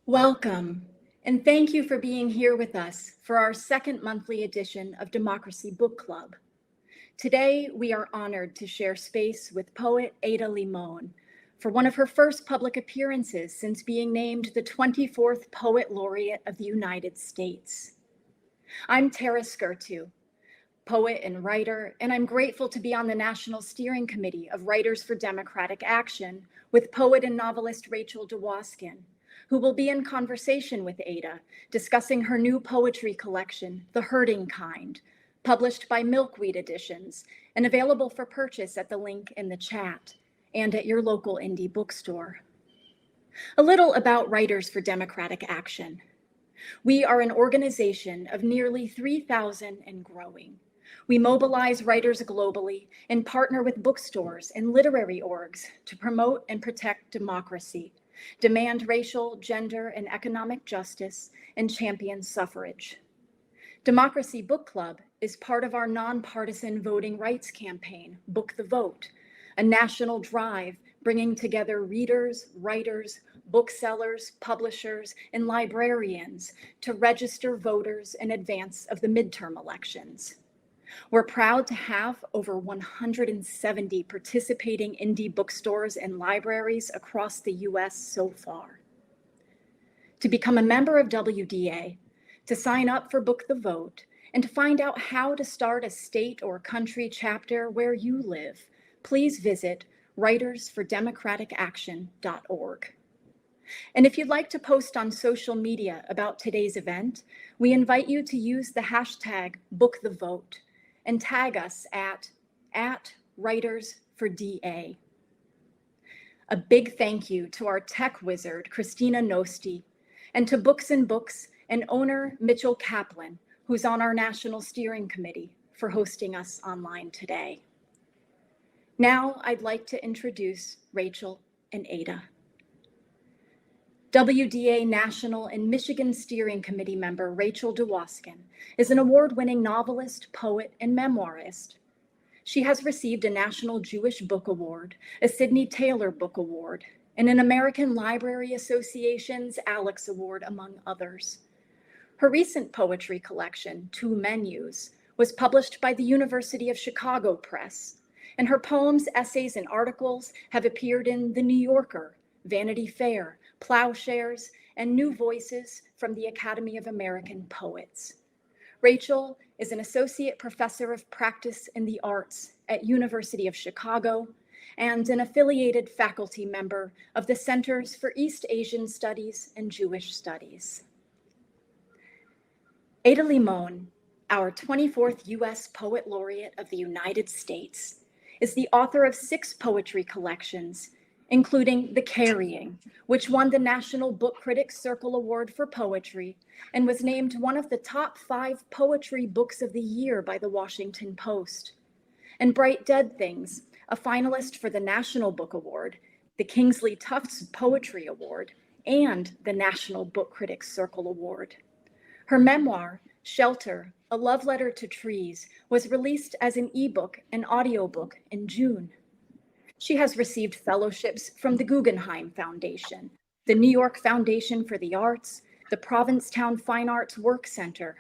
Welcome, and thank you for being here with us for our second monthly edition of Democracy Book Club. Today, we are honored to share space with poet Ada Limón for one of her first public appearances since being named the 24th Poet Laureate of the United States. I'm Tara Skurtu, poet and writer, and I'm grateful to be on the National Steering Committee of Writers for Democratic Action with poet and novelist Rachel DeWoskin, who will be in conversation with Ada, discussing her new poetry collection, The Hurting Kind, published by Milkweed Editions and available for purchase at the link in the chat and at your local indie bookstore. A little about Writers for Democratic Action. We are an organization of nearly 3,000 and growing. We mobilize writers globally and partner with bookstores and literary orgs to promote and protect democracy, demand racial, gender, and economic justice, and champion suffrage. Democracy Book Club is part of our nonpartisan voting rights campaign, Book the Vote, a national drive bringing together readers, writers, booksellers, publishers, and librarians to register voters in advance of the midterm elections. We're proud to have over 170 participating indie bookstores and libraries across the US so far. To become a member of WDA, to sign up for Book the Vote, and to find out how to start a state or country chapter where you live, please visit writersfordemocraticaction.org. And if you'd like to post on social media about today's event, we invite you to use the hashtag #BookTheVote and tag us at WritersForDA. A big thank you to our tech wizard, Christina Nosti, and to Books and Books and owner Mitchell Kaplan, who's on our National Steering Committee, for hosting us online today. Now I'd like to introduce Rachel and Ada. WDA National and Michigan Steering Committee member Rachel DeWoskin is an award-winning novelist, poet, and memoirist. She has received a National Jewish Book Award, a Sidney Taylor Book Award, and an American Library Association's Alex Award, among others. Her recent poetry collection, Two Menus, was published by the University of Chicago Press, and her poems, essays, and articles have appeared in The New Yorker, Vanity Fair, Plowshares, and New Voices from the Academy of American Poets. Rachel is an associate professor of practice in the arts at University of Chicago and an affiliated faculty member of the Centers for East Asian Studies and Jewish Studies. Ada Limón, our 24th U.S. Poet Laureate of the United States, is the author of 6 poetry collections, including The Carrying, which won the National Book Critics Circle Award for Poetry and was named one of the top 5 poetry books of the year by the Washington Post, and Bright Dead Things, a finalist for the National Book Award, the Kingsley Tufts Poetry Award, and the National Book Critics Circle Award. Her memoir, Shelter, A Love Letter to Trees, was released as an ebook and audiobook in June. She has received fellowships from the Guggenheim Foundation, the New York Foundation for the Arts, the Provincetown Fine Arts Work Center,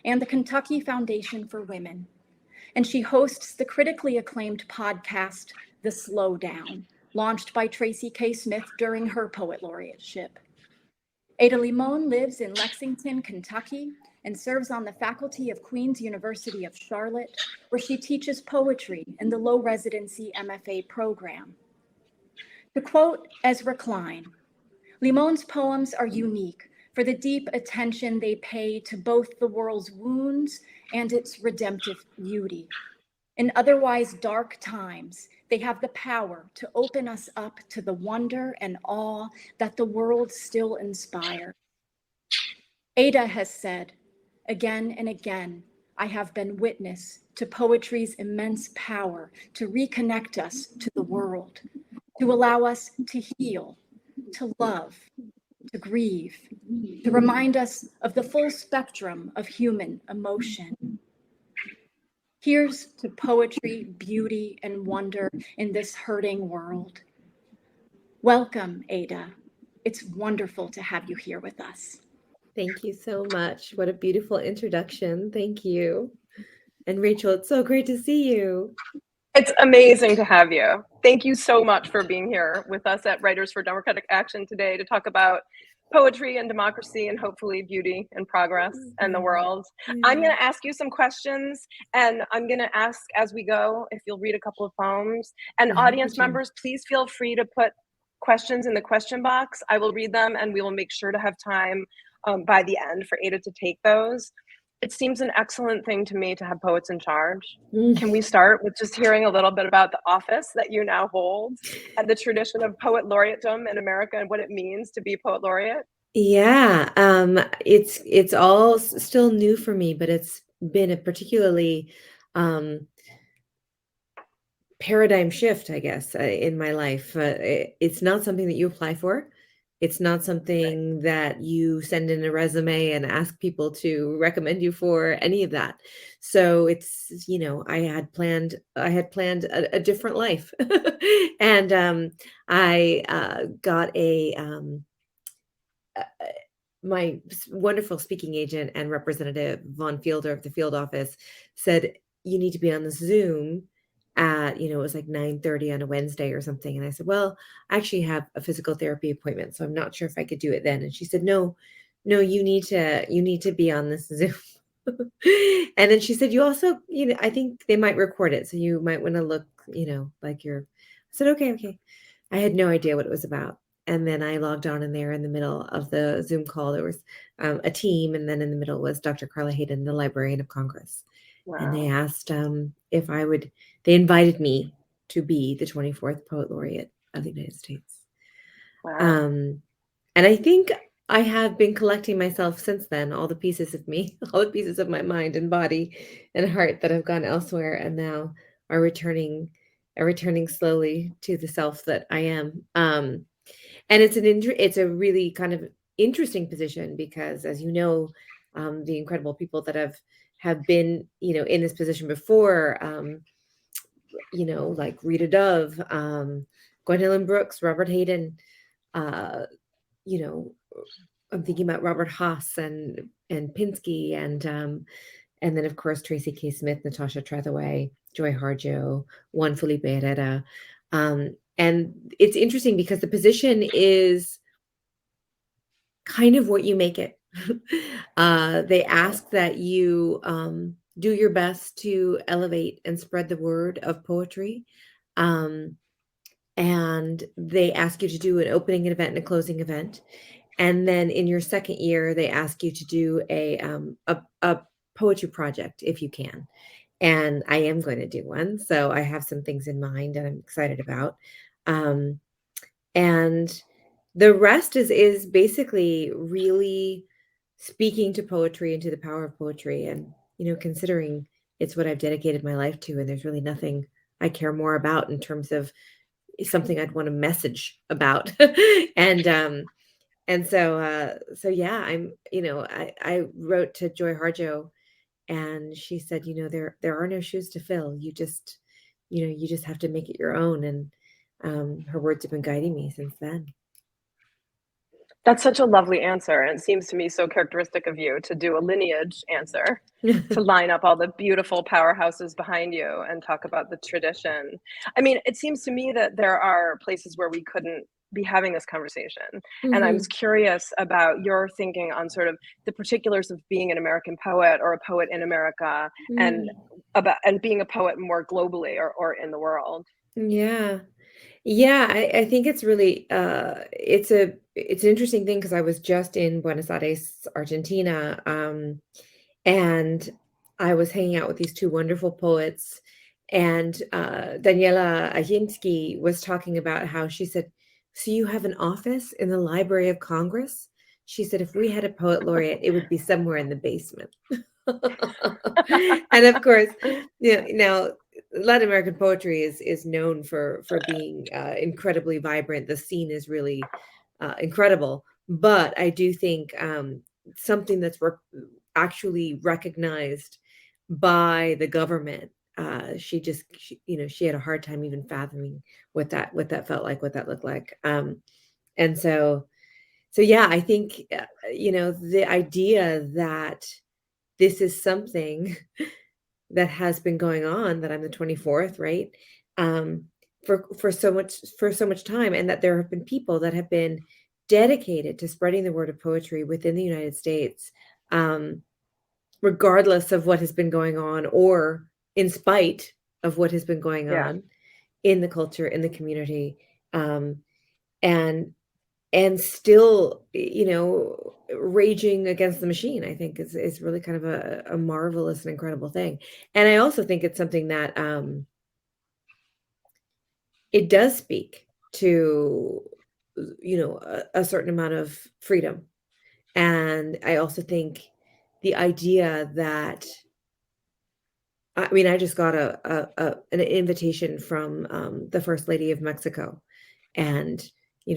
and the Kentucky Foundation for Women. And she hosts the critically acclaimed podcast, The Slowdown, launched by Tracy K. Smith during her poet laureateship. Ada Limón lives in Lexington, Kentucky, and serves on the faculty of Queen's University of Charlotte, where she teaches poetry in the low residency MFA program. To quote Ezra Klein, Limon's poems are unique for the deep attention they pay to both the world's wounds and its redemptive beauty. In otherwise dark times, they have the power to open us up to the wonder and awe that the world still inspires. Ada has said, again and again, I have been witness to poetry's immense power to reconnect us to the world, to allow us to heal, to love, to grieve, to remind us of the full spectrum of human emotion. Here's to poetry, beauty, and wonder in this hurting world. Welcome, Ada. it's wonderful to have you here with us. Thank you so much. What a beautiful introduction. Thank you. And Rachel, it's so great to see you. It's amazing to have you. Thank you so much for being here with us at Writers for Democratic Action today to talk about poetry and democracy and hopefully beauty and progress and the world. I'm going to ask you some questions, and I'm going to ask as we go if you'll read a couple of poems. And audience members, please feel free to put questions in the question box. I will read them, and we will make sure to have time by the end for Ada to take those. It seems an excellent thing to me to have poets in charge. Can we start with just hearing a little bit about the office that you now hold and the tradition of poet laureatedom in America and what it means to be poet laureate? Yeah, it's all still new for me, but it's been a particularly paradigm shift, I guess, in my life. It's not something that you apply for. It's not something that you send in a resume and ask people to recommend you for, any of that. So it's, I had planned a different life. And I got my wonderful speaking agent and representative Von Fielder of the field office said, you need to be on the Zoom at, it was like 9:30 on a Wednesday or something. And I said, well, I actually have a physical therapy appointment, so I'm not sure if I could do it then. And she said, no, you need to be on this Zoom. And then she said, you also, I think they might record it, so you might want to look, like you're. I said, okay. I had no idea what it was about. And then I logged on, and there in the middle of the Zoom call, there was a team. And then in the middle was Dr. Carla Hayden, the Librarian of Congress. Wow. And they asked if I would, they invited me to be the 24th Poet Laureate of the United States. Wow. And I think I have been collecting myself since then, all the pieces of me, all the pieces of my mind and body and heart that have gone elsewhere and now are returning slowly to the self that I am. And it's a really kind of interesting position because, as you know, the incredible people that have been, in this position before, like Rita Dove, Gwendolyn Brooks, Robert Hayden, I'm thinking about Robert Haas and Pinsky and then of course Tracy K. Smith, Natasha Trethewey, Joy Harjo, Juan Felipe Herrera. And it's interesting because the position is kind of what you make it. They ask that you do your best to elevate and spread the word of poetry. And they ask you to do an opening event and a closing event. And then in your second year, they ask you to do a poetry project if you can. And I am going to do one. So I have some things in mind that I'm excited about. And the rest is basically really speaking to poetry and to the power of poetry. And, considering it's what I've dedicated my life to, and there's really nothing I care more about in terms of something I'd want to message about. And so yeah, I wrote to Joy Harjo, and she said, there are no shoes to fill. You just have to make it your own. And her words have been guiding me since then. That's such a lovely answer. And it seems to me so characteristic of you to do a lineage answer, to line up all the beautiful powerhouses behind you and talk about the tradition. I mean, it seems to me that there are places where we couldn't be having this conversation. Mm-hmm. And I was curious about your thinking on sort of the particulars of being an American poet or a poet in America, and being a poet more globally or in the world. Yeah, I think it's really it's an interesting thing because I was just in Buenos Aires, Argentina, and I was hanging out with these two wonderful poets, and Daniela Ajinsky was talking about how she said, so you have an office in the Library of Congress? She said, if we had a poet laureate, it would be somewhere in the basement. And of course, now Latin American poetry is known for being incredibly vibrant. The scene is really incredible. But I do think something that's actually recognized by the government. She had a hard time even fathoming what that felt like, what that looked like. And so So yeah, I think, the idea that this is something that has been going on, that I'm the 24th, right? Um, for so much time, and that there have been people that have been dedicated to spreading the word of poetry within the United States, um, regardless of what has been going on, or in spite of what has been going Yeah. on in the culture, in the community, um, and and still, raging against the machine, I think is really kind of a marvelous and incredible thing. And I also think it's something that it does speak to, a certain amount of freedom. And I also think the idea that, I mean, I just got an invitation from the First Lady of Mexico, and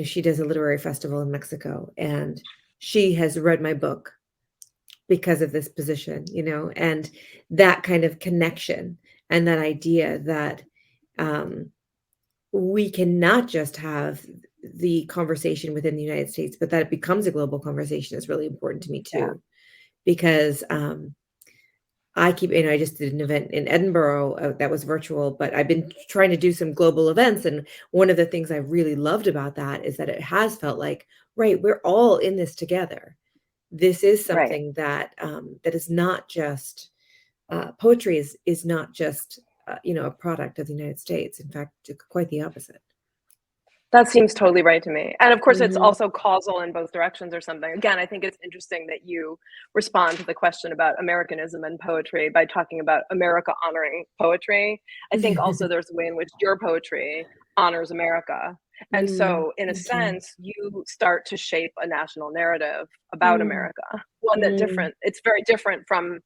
she does a literary festival in Mexico, and she has read my book because of this position, and that kind of connection, and that idea that we cannot just have the conversation within the United States, but that it becomes a global conversation is really important to me Yeah. too, because I just did an event in Edinburgh that was virtual, but I've been trying to do some global events. And one of the things I really loved about that is that it has felt like, right, we're all in this together. This is Right. something that that is not just poetry is not just a product of the United States. In fact, quite the opposite. That seems totally right to me. And of course, it's Mhm. also causal in both directions or something. Again, I think it's interesting that you respond to the question about Americanism and poetry by talking about America honoring poetry. I think also there's a way in which your poetry honors America. And so, in a Thank you. sense, you start to shape a national narrative about Mm, America. One that mm, it's very different from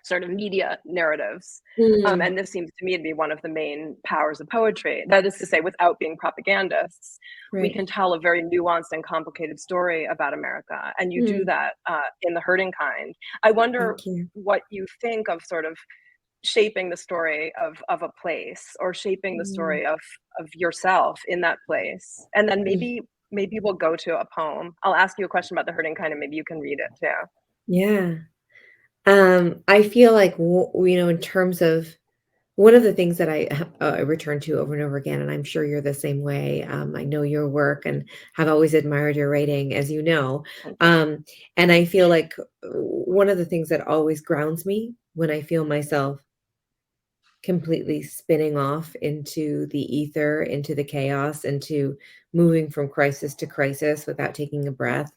sort of media narratives. mm. And this seems to me to be one of the main powers of poetry. That is to say, without being propagandists, we Right. can tell a very nuanced and complicated story about America. And you do Mm, that in The Hurting Kind. I wonder thank you. what you think of sort of shaping the story of a place, or shaping the Mm, story of yourself in that place. And then mm. maybe we'll go to a poem. I'll ask you a question about The Hurting Kind, and maybe you can read it too. Yeah. I feel like, in terms of one of the things that I return to over and over again, and I'm sure you're the same way. I know your work and have always admired your writing, as you know. Thank you. And I feel like one of the things that always grounds me when I feel myself completely spinning off into the ether, into the chaos, into moving from crisis to crisis without taking a breath.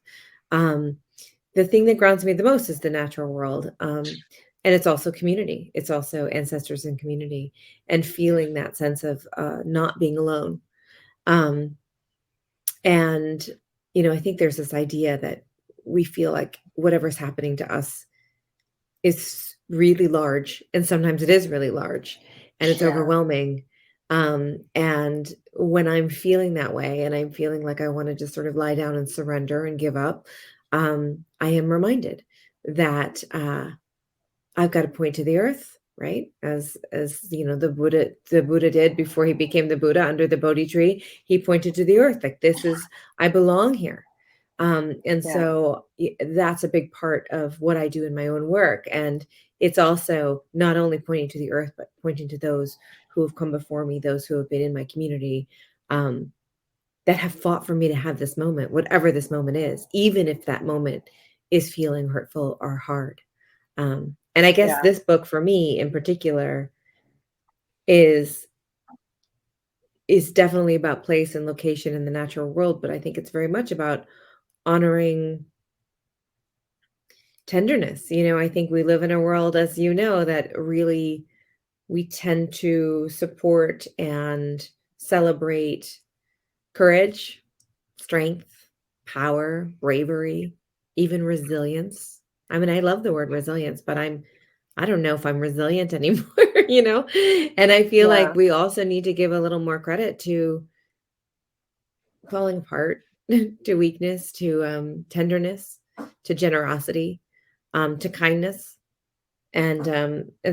Um, the thing that grounds me the most is the natural world. And it's also community. It's also ancestors and community, and feeling that sense of not being alone. Um, and, I think there's this idea that we feel like whatever's happening to us is really large, and sometimes it is really large, and it's Yeah. overwhelming. And when I'm feeling that way, and I'm feeling like I want to just sort of lie down and surrender and give up, I am reminded that I've got to point to the earth, right? As the Buddha did before he became the Buddha under the Bodhi tree. He pointed to the earth, like, this is, I belong here. And Yeah. so that's a big part of what I do in my own work. And it's also not only pointing to the earth, but pointing to those who have come before me, those who have been in my community, um, that have fought for me to have this moment, whatever this moment is, even if that moment is feeling hurtful or hard. And I guess Yeah. this book for me in particular is definitely about place and location in the natural world, but I think it's very much about honoring tenderness. I think we live in a world, as you know, that really we tend to support and celebrate courage, strength, power, bravery, even resilience. I mean, I love the word resilience, but I don't know if I'm resilient anymore, And I feel like Yeah. we also need to give a little more credit to falling apart, to weakness, to tenderness, to generosity, to kindness. And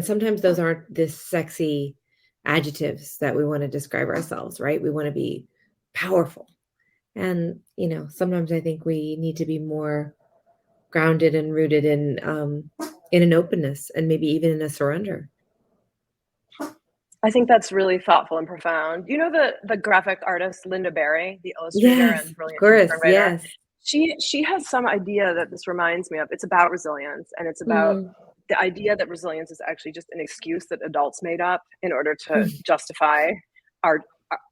sometimes those aren't this sexy adjectives that we want to describe ourselves, right? We want to be powerful. And, sometimes I think we need to be more grounded and rooted in an openness and maybe even in a surrender. I think that's really thoughtful and profound. You know the graphic artist Linda Berry, the illustrator Yes, and of brilliant course. intern writer? Yes. She has some idea that this reminds me of. It's about resilience, and it's about Mm. the idea that resilience is actually just an excuse that adults made up in order to justify our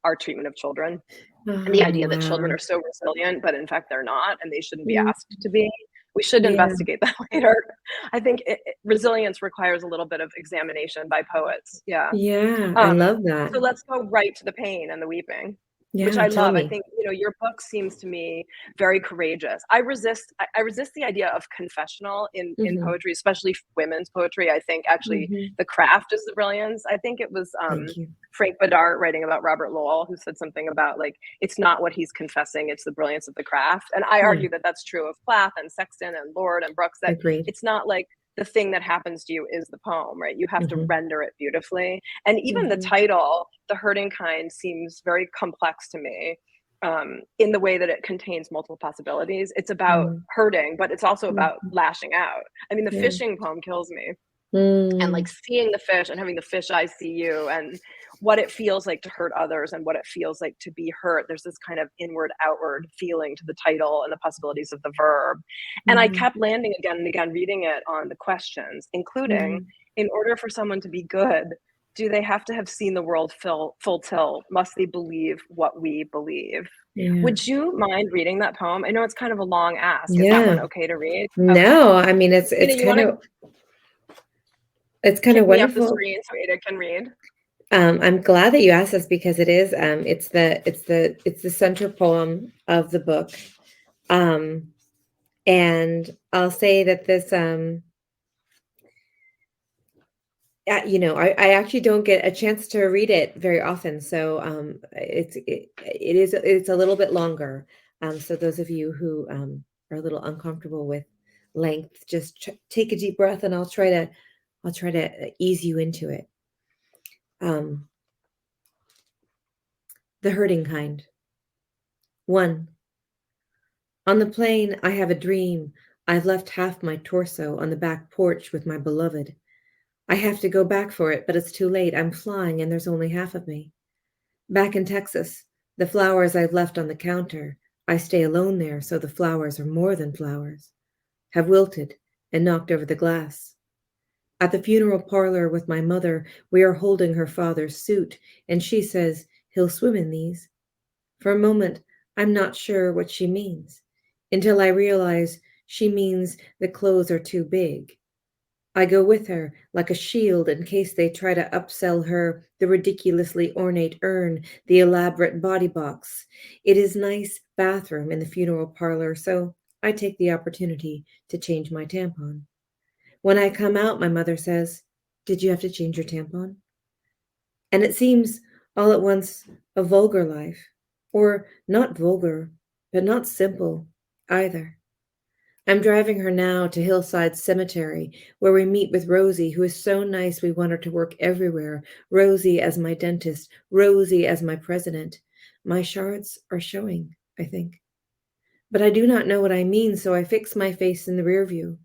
our treatment of children. And the Oh, idea that children wow. are so resilient, but in fact they're not, and they shouldn't be Mm. asked to be. We should Yeah. investigate that later. I think resilience requires a little bit of examination by poets. Yeah. Yeah, I Um, love that. so let's go right to the pain and the weeping, which Yeah, I tell love. I me. think, your book seems to me very courageous. I resist the idea of confessional in Mhm. poetry, especially women's poetry. I think actually Mhm. the craft is the brilliance. I think it was Thank you. Frank Bedard writing about Robert Lowell who said something about like it's not what he's confessing, it's the brilliance of the craft. And I Yeah, argue that that's true of Plath and Sexton and Lord and Brooks, that agreed. it's not like the thing that happens to you is the poem, right? You have to Mhm. render it beautifully. And even the Mhm. title, The Hurting Kind, seems very complex to me, in the way that it contains multiple possibilities. It's about Mm. hurting, but it's also about Mhm. lashing out. I mean, the Yeah. fishing poem kills me. And Mm. like seeing the fish and having the fish eye see you, and what it feels like to hurt others and what it feels like to be hurt. There's this kind of inward outward feeling to the title and the possibilities of the verb. And I Mhm. kept landing again and again reading it on the questions, including, Mhm. in order for someone to be good, do they have to have seen the world full tilt? Must they believe what we believe? Yeah. Would you mind reading that poem? I know it's kind of a long ask. Is that one Yeah. okay to read? Okay. No, I mean, it's You know, it's you kind want to of it's kind of kick me off the wonderful. screen so Ada can read? I'm glad that you asked this because it's the central poem of the book. Um, and I'll say that this I actually don't get a chance to read it very often, so it's a little bit longer. So those of you who are a little uncomfortable with length, just take a deep breath, and I'll try to ease you into it. Um, the hurting kind. 1. On the plane, I have a dream. I've left half my torso on the back porch with my beloved. I have to go back for it, but it's too late. I'm flying, and there's only half of me. Back in Texas, the flowers I've left on the counter, I stay alone there, so the flowers are more than flowers, have wilted and knocked over the glass. At the funeral parlor with my mother, we are holding her father's suit, and she says, he'll swim in these. For a moment, I'm not sure what she means, until I realize she means the clothes are too big. I go with her like a shield in case they try to upsell her the ridiculously ornate urn, the elaborate body box. It is nice bathroom in the funeral parlor, so I take the opportunity to change my tampon. When I come out, my mother says, "Did you have to change your tampon?" And it seems all at once a vulgar life, or not vulgar, but not simple either. I'm driving her now to Hillside Cemetery, where we meet with Rosie, who is so nice we want her to work everywhere. Rosie as my dentist, Rosie as my president. My shards are showing, I think. But I do not know what I mean, so I fix my face in the rear view.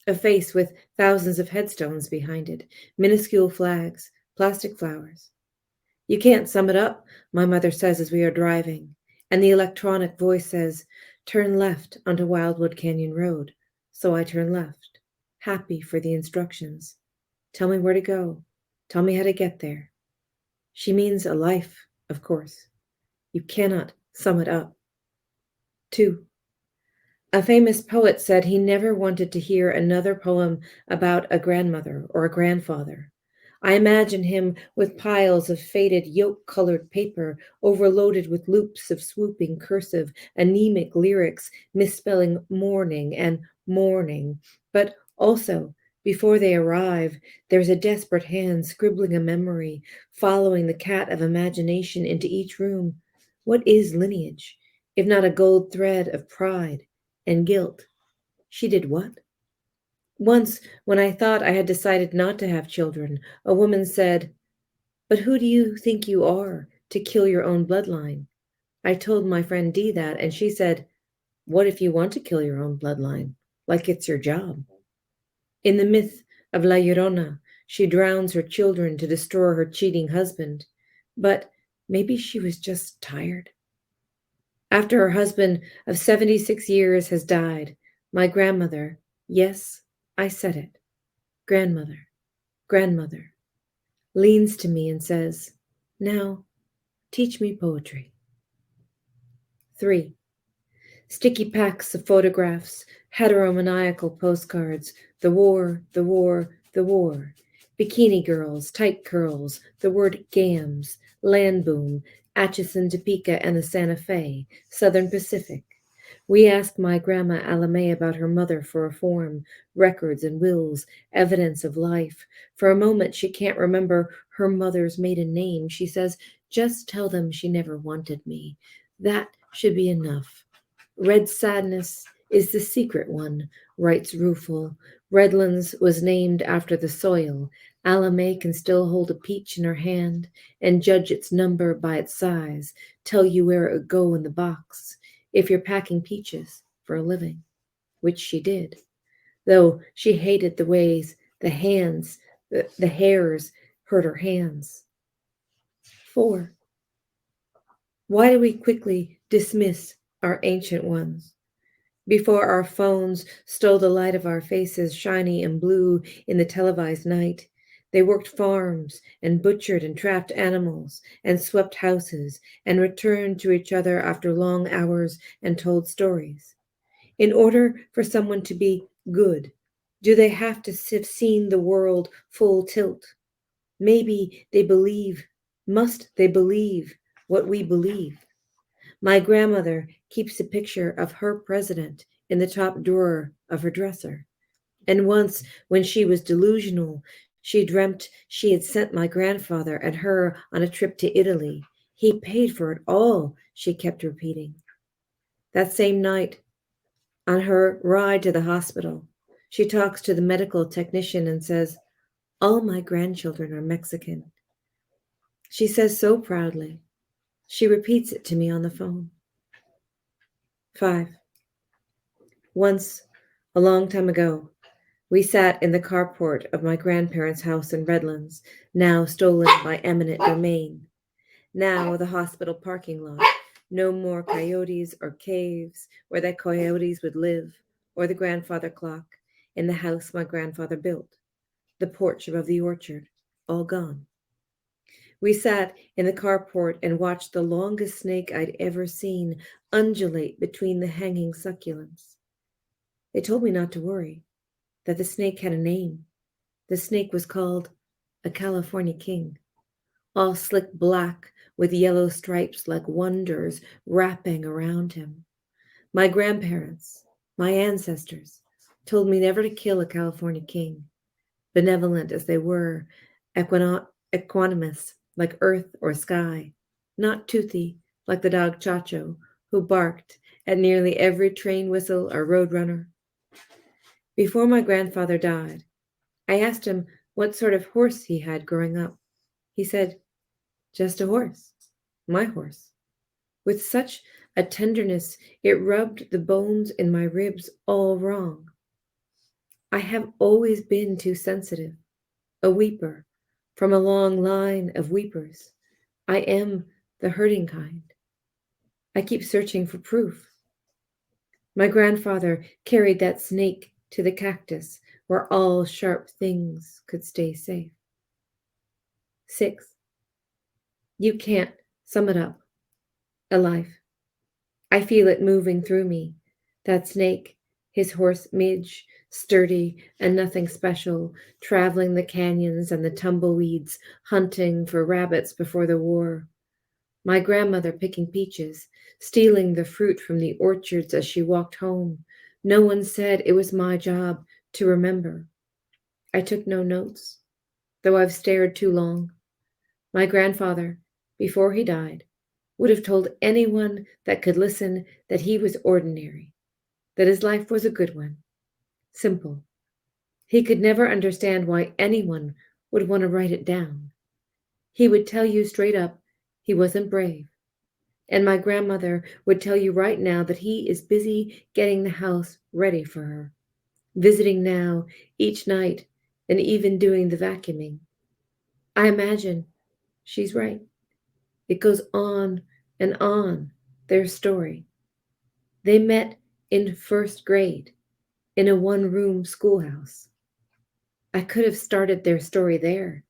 A face with thousands of headstones behind it, minuscule flags, plastic flowers. You can't sum it up, my mother says as we are driving, and the electronic voice says, turn left onto Wildwood Canyon Road. So I turn left, happy for the instructions. Tell me where to go. Tell me how to get there. She means a life, of course. You cannot sum it up. 2. A famous poet said he never wanted to hear another poem about a grandmother or a grandfather. I imagine him with piles of faded yolk-colored paper overloaded with loops of swooping cursive, anemic lyrics misspelling morning and morning. But also, before they arrive, there's a desperate hand scribbling a memory, following the cat of imagination into each room. What is lineage, if not a gold thread of pride and guilt? She did what? Once, when I thought I had decided not to have children, a woman said, but who do you think you are to kill your own bloodline? I told my friend Dee that, and she said, "What if you want to kill your own bloodline? Like it's your job." In the myth of La Llorona, she drowns her children to destroy her cheating husband. But maybe she was just tired. After her husband of 76 years has died, my grandmother, yes, I said it, grandmother, leans to me and says, "Now, teach me poetry." 3. Sticky packs of photographs, heteromaniacal postcards, the war, the war, the war. Bikini girls, tight curls, the word gams, land boom, Atchison, Topeka, and the Santa Fe, Southern Pacific. We asked my grandma Alamay about her mother for a form, records and wills, evidence of life. For a moment, she can't remember her mother's maiden name. She says, "Just tell them she never wanted me. That should be enough." Red sadness is the secret one, writes Rueful. Redlands was named after the soil. Alamay can still hold a peach in her hand and judge its number by its size, tell you where it would go in the box, if you're packing peaches for a living, which she did, though she hated the ways the hairs hurt her hands. 4. Why do we quickly dismiss our ancient ones? Before our phones stole the light of our faces, shiny and blue in the televised night, they worked farms and butchered and trapped animals and swept houses and returned to each other after long hours and told stories. In order for someone to be good, do they have to have seen the world full tilt? Maybe must they believe what we believe? My grandmother keeps a picture of her president in the top drawer of her dresser. And once, when she was delusional, she dreamt she had sent my grandfather and her on a trip to Italy. He paid for it all, she kept repeating. That same night, on her ride to the hospital, she talks to the medical technician and says, "All my grandchildren are Mexican." She says so proudly. She repeats it to me on the phone. 5. Once, a long time ago, we sat in the carport of my grandparents' house in Redlands, now stolen by eminent domain. Now the hospital parking lot. No more coyotes or caves where the coyotes would live, or the grandfather clock in the house my grandfather built. The porch above the orchard, all gone. We sat in the carport and watched the longest snake I'd ever seen undulate between the hanging succulents. They told me not to worry, that the snake had a name. The snake was called a California king, all slick black with yellow stripes like wonders wrapping around him. My grandparents, my ancestors, told me never to kill a California king, benevolent as they were, equanimous like earth or sky, not toothy like the dog Chacho, who barked at nearly every train whistle or road runner. Before my grandfather died, I asked him what sort of horse he had growing up. He said, "Just a horse, my horse," with such a tenderness it rubbed the bones in my ribs all wrong. I have always been too sensitive, a weeper from a long line of weepers. I am the hurting kind. I keep searching for proof. My grandfather carried that snake to the cactus where all sharp things could stay safe. 6. You can't sum it up. A life. I feel it moving through me. That snake, his horse Midge, sturdy and nothing special, traveling the canyons and the tumbleweeds, hunting for rabbits before the war. My grandmother picking peaches, stealing the fruit from the orchards as she walked home. No one said it was my job to remember. I took no notes, though I've stared too long. My grandfather, before he died, would have told anyone that could listen that he was ordinary, that his life was a good one, simple. He could never understand why anyone would want to write it down. He would tell you straight up he wasn't brave, And my grandmother would tell you right now that he is busy getting the house ready for her, visiting now each night, and even doing the vacuuming. I imagine she's right. It goes on and on, their story. They met in first grade in a one-room schoolhouse. I could have started their story there,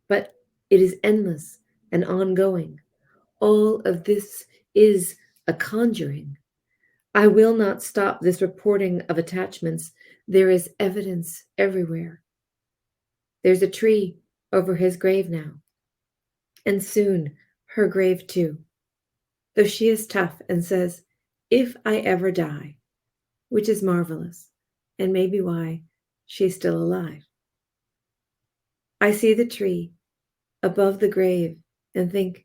but it is endless and ongoing. All of this is a conjuring. I will not stop this reporting of attachments. There is evidence everywhere. There's a tree over his grave now, and soon her grave too. Though she is tough and says, if I ever die, which is marvelous, and maybe why she's still alive. I see the tree above the grave and think,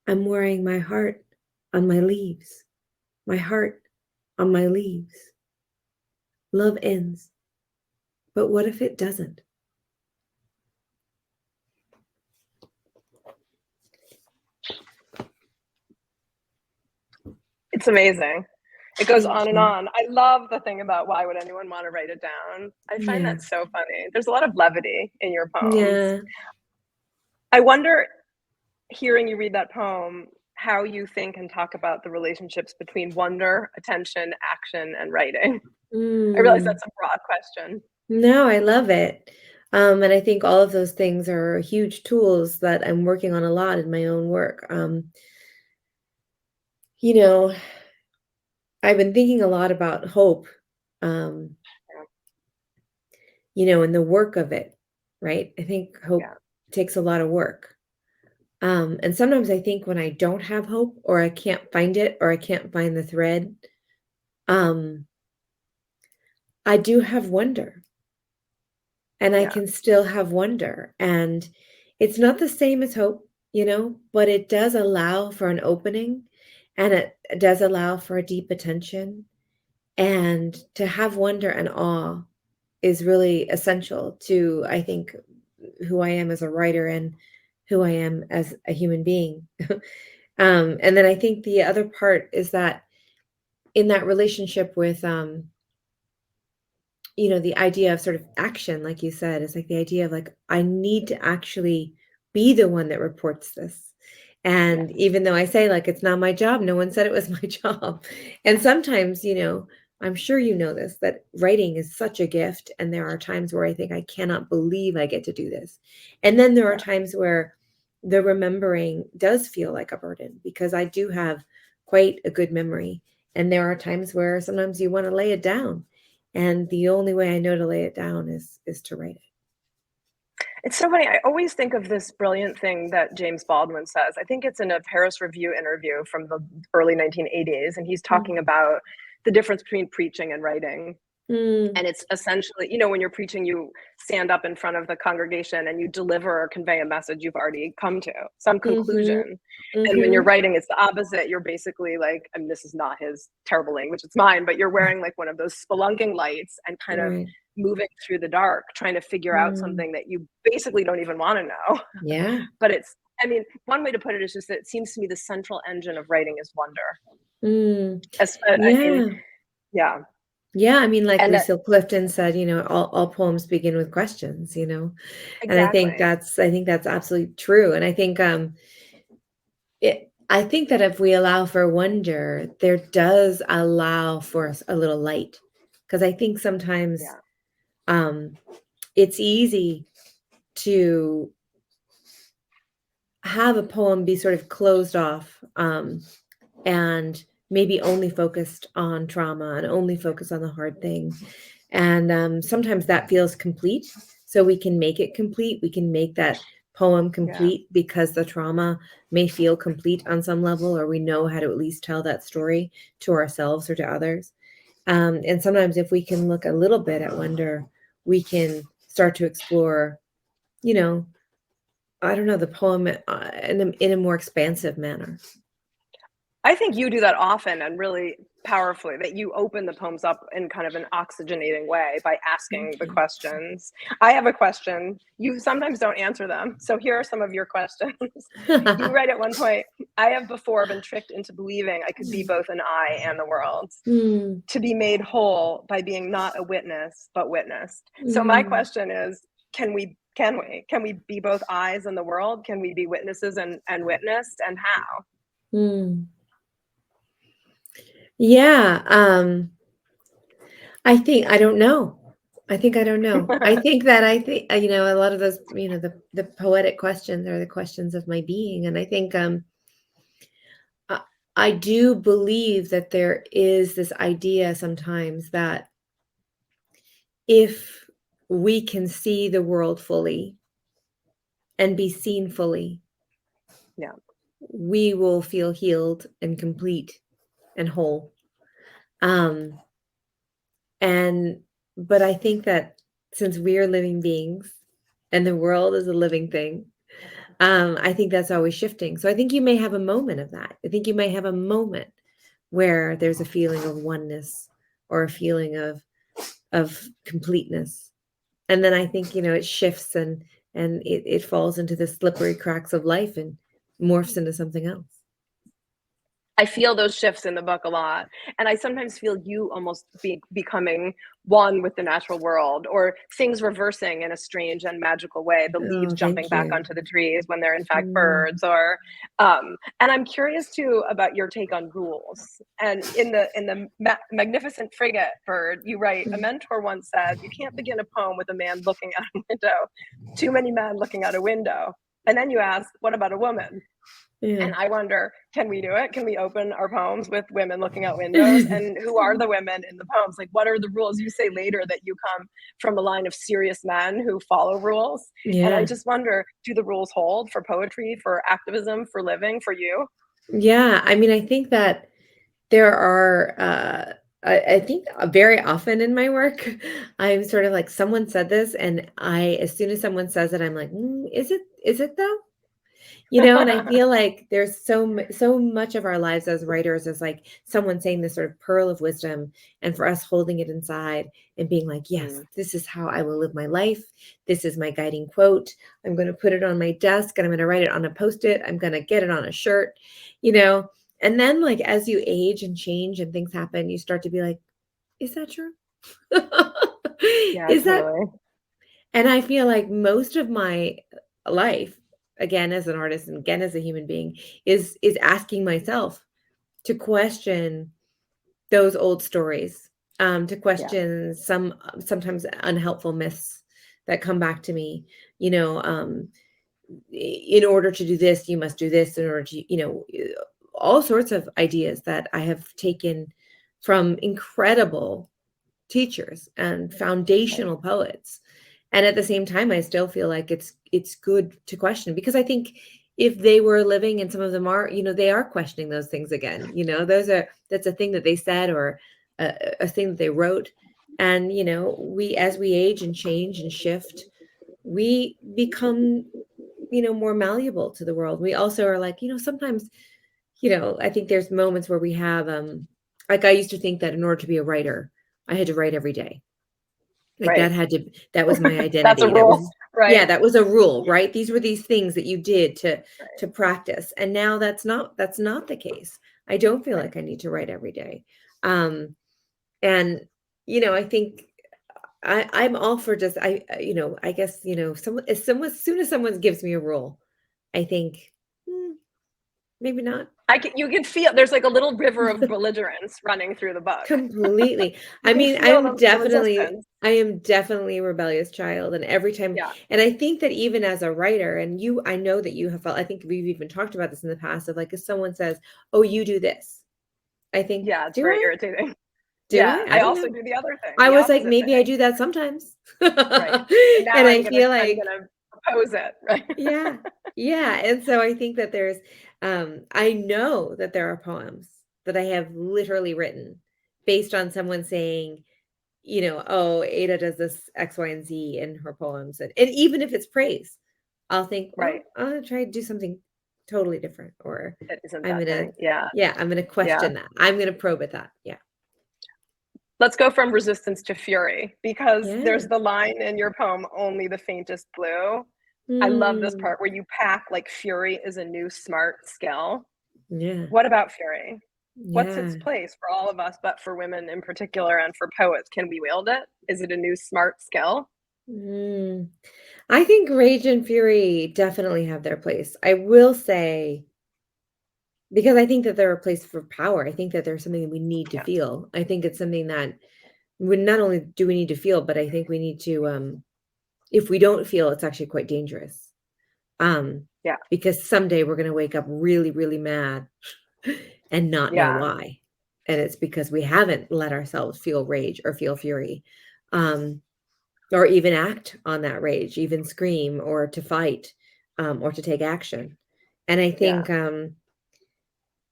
I'm wearing my heart on my leaves, my heart on my leaves. Love ends, but what if it doesn't? It's amazing. It goes Thank on and you. on. I love the thing about why would anyone want to write it down? I find Yeah. that so funny. There's a lot of levity in your poems. Yeah. I wonder, hearing you read that poem, how you think and talk about the relationships between wonder, attention, action, and writing. I realize that's a broad question. No, I love it. And I think all of those things are huge tools that I'm working on a lot in my own work. You know, I've been thinking a lot about hope, you know, and the work of it, right? I think hope takes a lot of work. And sometimes I think when I don't have hope, or I can't find it, or I can't find the thread, I do have wonder. And I can still have wonder. And it's not the same as hope, you know, but it does allow for an opening, and it does allow for a deep attention. And to have wonder and awe is really essential to, I think, who I am as a writer and who I am as a human being. And then I think the other part is that in that relationship with, you know, the idea of sort of action, like you said, is like the idea of like, I need to actually be the one that reports this. And even though I say like, it's not my job, no one said it was my job. And sometimes, you know, I'm sure you know this, that writing is such a gift. And there are times where I think I cannot believe I get to do this. And then there are times where the remembering does feel like a burden, because I do have quite a good memory. And there are times where sometimes you want to lay it down. And the only way I know to lay it down is to write it. It's so funny. I always think of this brilliant thing that James Baldwin says. I think it's in a Paris Review interview from the early 1980s, and he's talking about the difference between preaching and writing. And it's essentially, you know, when you're preaching, you stand up in front of the congregation and you deliver or convey a message you've already come to, some conclusion. And when you're writing, it's the opposite. You're basically like, and this is not his terrible language, it's mine, but you're wearing like one of those spelunking lights and kind of moving through the dark, trying to figure out something that you basically don't even want to know. Yeah. But it's, I mean, one way to put it is just that it seems to me the central engine of writing is wonder. Yeah, I mean, like Lucille Clifton said, you know, all poems begin with questions, you know. And I think that's absolutely true. And I think I think that if we allow for wonder, there does allow for a little light. Because I think sometimes it's easy to have a poem be sort of closed off, and maybe only focused on trauma and only focused on the hard thing. And sometimes that feels complete. So we can make it complete. We can make that poem complete because the trauma may feel complete on some level, or we know how to at least tell that story to ourselves or to others. And sometimes if we can look a little bit at wonder, we can start to explore, you know, I don't know, the poem in a more expansive manner. I think you do that often and really powerfully, that you open the poems up in kind of an oxygenating way by asking the questions. I have a question. You sometimes don't answer them. So here are some of your questions. You write at one point, I have before been tricked into believing I could be both an I and the world, Mm, to be made whole by being not a witness, but witnessed. So my question is, can we be both eyes in the world? Can we be witnesses and witnessed, and how? mm. Yeah. I think I don't know. I think I don't know. I think you know, a lot of those, you know, the poetic questions are the questions of my being, and I think I, I do believe that there is this idea sometimes that if we can see the world fully and be seen fully, Yeah. we will feel healed and complete and whole. Um, and but I think that since we are living beings and the world is a living thing, I think that's always shifting. So I think you may have a moment of that. I think you may have a moment where there's a feeling of oneness or a feeling of completeness. And then I think, you know, it shifts and it falls into the slippery cracks of life and morphs into something else. I feel those shifts in the book a lot. And I sometimes feel you almost becoming one with the natural world, or things reversing in a strange and magical way, the leaves Oh, jumping thank back you. onto the trees when they're in fact Mm. birds, or and I'm curious too about your take on rules. And in the Magnificent Frigate Bird, you write, a mentor once said, you can't begin a poem with a man looking out a window, too many men looking out a window. And then you ask, what about a woman? Yeah. And I wonder, can we do it? Can we open our poems with women looking out windows? And who are the women in the poems? Like, what are the rules? You say later that you come from a line of serious men who follow rules. And I Yeah. just wonder, do the rules hold for poetry, for activism, for living, for you? Yeah. I mean, I think that there are, I think very often in my work, I'm sort of like, someone said this, and as soon as someone says it, I'm like, is it though? You know, and I feel like there's so much of our lives as writers is like someone saying this sort of pearl of wisdom, and for us holding it inside and being like, yes, this is how I will live my life. This is my guiding quote. I'm going to put it on my desk and I'm going to write it on a Post-it. I'm going to get it on a shirt, you know. And then like as you age and change and things happen, you start to be like, is that true? Yeah, Is that? totally. And I feel like most of my life, again as an artist and again as a human being, is asking myself to question those old stories, to question sometimes unhelpful myths that come back to me. You know, in order to do this, you must do this. In order to, you know, all sorts of ideas that I have taken from incredible teachers and foundational poets. And at the same time, I still feel like it's good to question, because I think if they were living, and some of them are, you know, they are questioning those things again. You know, that's a thing that they said, or a thing that they wrote. And, you know, as we age and change and shift, we become, you know, more malleable to the world. We also are like, you know, sometimes, you know, I think there's moments where we have, like I used to think that in order to be a writer, I had to write every day. Like Right. that was my That's a identity. That rule, was, right? yeah, that was a rule, right? These were these things that you did to practice. And now that's not the case. I don't feel like I need to write every day. And, you know, I think I'm all for just, you know, I guess, you know, as soon as someone gives me a rule, I think, maybe not. You can feel there's like a little river of belligerence running through the book. Completely. You I can mean, feel the resistance. I am definitely a rebellious child. And every time, Yeah. and I think that even as a writer, and I know that you have felt, I think we've even talked about this in the past, of like, if someone says, oh, you do this, I think, Yeah, it's do very I? irritating. Do Yeah, I I don't also know. do the other thing, I the was like, opposite maybe I thing. do that sometimes. Right. And now And I'm I feel gonna like, oppose it, right? yeah. Yeah. And so I think that there's, I know that there are poems that I have literally written based on someone saying, you know, oh, Ada does this X, Y, and Z in her poems. And even if it's praise, I'll think, well, Right. I'm going to try to do something totally different. Or It isn't I'm that going to, thing. Yeah. I'm going to Yeah. question that. I'm going to probe at that. Yeah. Let's go from resistance to fury, because Yeah. there's the line in your poem, only the faintest blue. I love this part where you pack like fury is a new smart skill. Yeah. What about fury? What's its Yeah. place for all of us, but for women in particular and for poets? Can we wield it? Is it a new smart skill? Mm. I think rage and fury definitely have their place. I will say, because I think that they're a place for power. I think that there's something that we need to Yeah. feel. I think it's something that we not only do we need to feel, but I think we need to, if we don't feel, it's actually quite dangerous. Yeah. Because someday we're going to wake up really, really mad and not know Yeah. why. And it's because we haven't let ourselves feel rage or feel fury, or even act on that rage, even scream or to fight, or to take action. And I Yeah. think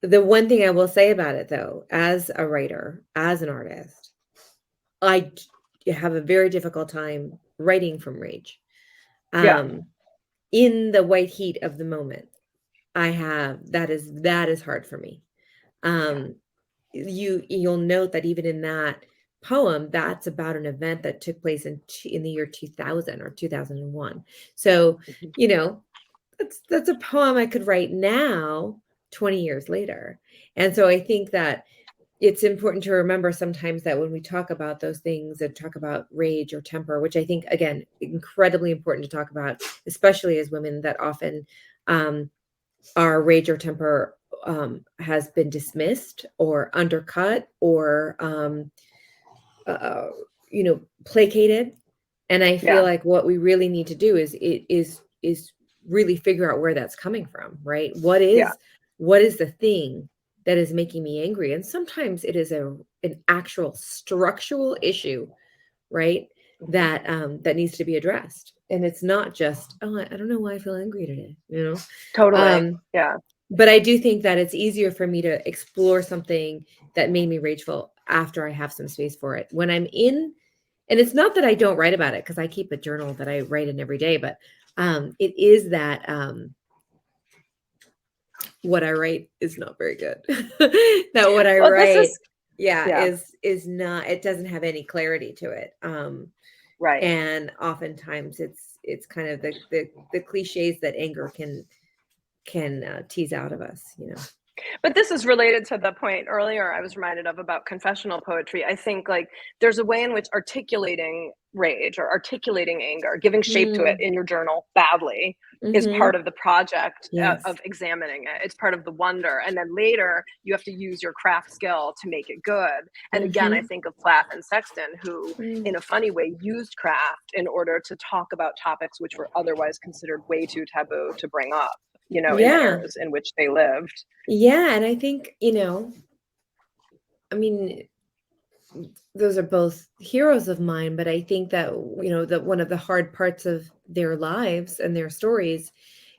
the one thing I will say about it, though, as a writer, as an artist, have a very difficult time writing from rage. Yeah. In the white heat of the moment, that is hard for me. Um, you'll note that even in that poem, that's about an event that took place in the year 2000 or 2001. So, Mhm. you know, that's a poem I could write now, 20 years later. And so I think that it's important to remember sometimes that when we talk about those things and talk about rage or temper, which I think, again, incredibly important to talk about, especially as women, that often our rage or temper has been dismissed or undercut or, uh, placated. And I feel Yeah. like what we really need to do is really figure out where that's coming from, right? Yeah. What is the thing that is making me angry? And sometimes it is an actual structural issue, right? Mhm. That needs to be addressed. And it's not just, oh, I don't know why I feel angry today, Totally. Um, Yeah. but I do think that it's easier for me to explore something that made me rageful after I have some space for it. When I'm in, and it's not that I don't write about it because I keep a journal that I write in every day, but it is that what I write is not very good. That what I Well, this write, is, yeah, yeah, is not. It doesn't have any clarity to it. right. And oftentimes it's kind of the cliches that anger can tease out of us. But this is related to the point earlier I was reminded of about confessional poetry. I think like there's a way in which articulating rage or articulating anger, giving shape to it Mm, in your journal badly is part mhm. of the project Yes. of examining it. It's part of the wonder. And then later you have to use your craft skill to make it good. And again, I Mhm. think of Plath and Sexton, who Mm. in a funny way used craft in order to talk about topics which were otherwise considered way too taboo to bring up, in the Yeah. eras in which they lived. Yeah, and I think, I mean, those are both heroes of mine, but I think that, that one of the hard parts of their lives and their stories